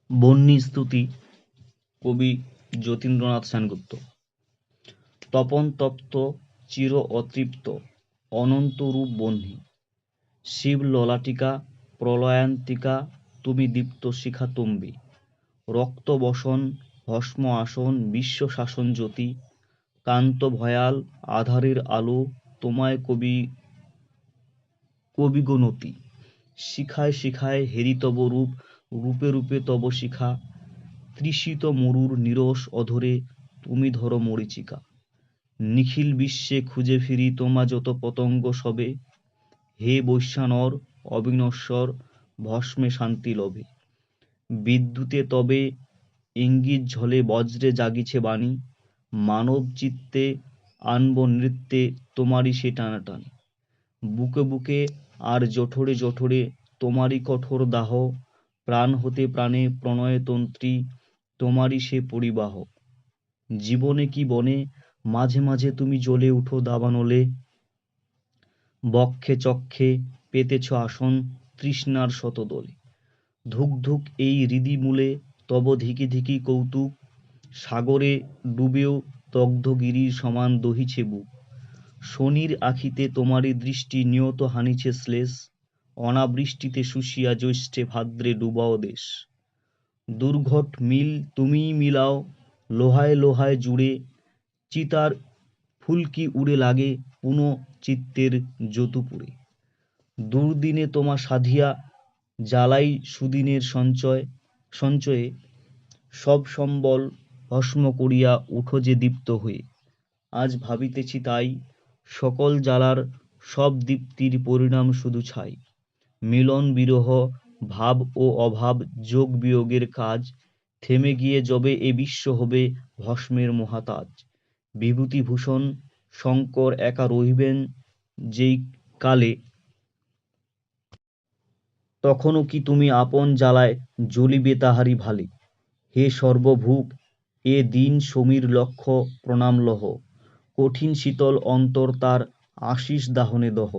বহ্নি স্তুতি কবি যতীন্দ্রনাথ সেনগুপ্ত। তপন তপ্ত চির অতৃপ্ত অনন্ত রূপ বহ্নি, শিব ললাটিকা প্রলয়ান্তিকা তুমি দীপ্ত শিখা তম্বী, রক্ত বসন ভস্ম আসন বিশ্ব শাসন জ্যোতি, কান্ত ভয়াল আধারের আলো তোমায় কবিগণতি, শিখায় শিখায় হেরি তব রূপ, রূপে রূপে তব শিখা, তৃষিত মরুর নিরস অধরে তুমি ধরো মরীচিকা, নিখিল বিশ্বে খুঁজে ফিরি তোমা যত পতঙ্গ সবে, হে বৈশ্যানর অবিনশ্বর ভস্মে শান্তি লভে, বিদ্যুতে তবে ইঙ্গিত ঝলে বজ্রে জাগিছে বাণী, মানব চিত্তে আনব নৃত্যে তোমারই সে টানাটানি, বুকে বুকে আর জঠরে জঠরে তোমারই কঠোর দাহ, প্রাণ হতে প্রাণে প্রণয় তন্ত্রী তোমারই সে পরিবাহ, জীবনে কি বনে মাঝে মাঝে তুমি জ্বলে উঠো দাবানলে, বক্ষে চক্ষে পেতেছ আসন তৃষ্ণার শতদলে, ধুক ধুক এই হৃদি মূলে তব ধিকি ধিকি কৌতুক, সাগরে ডুবেও দগ্ধগিরির সমান দহিছে বুক, শনির আখিতে তোমারই দৃষ্টি নিয়ত হানিছে শ্লেষ, অনাবৃষ্টিতে শুষিয়া জ্যৈষ্ঠে ভাদ্রে ডুবাও দেশ, দুর্ঘট মিল তুমিই মিলাও লোহায় লোহায় জুড়ে, চিতার ফুলকি উড়ে লাগে পুন চিত্তের যতুপুরে, দুর্দিনে তোমা সাধিয়া জ্বালাই সুদিনের সঞ্চয়ে, সব সম্বল ভস্ম করিয়া উঠো যে দীপ্ত হয়ে, আজ ভাবিতেছি তাই সকল জ্বালার সব দীপ্তির পরিণাম শুধু ছাই, মিলন বিরহ ভাব ও অভাব যোগ বিয়োগের কাজ, থেমে গিয়ে যবে এ বিশ্ব হবে ভস্মের মহাতাজ, বিভূতিভূষণ শঙ্কর একা রহিবেন যেই কালে, তখনও কি তুমি আপন জ্বালায় জ্বলিবে তাহারই ভালে, হে সর্বভূক এ দিন সমীর লক্ষ্য প্রণাম লহ, কঠিন শীতল অন্তর তার আশিস দাহনে দহ,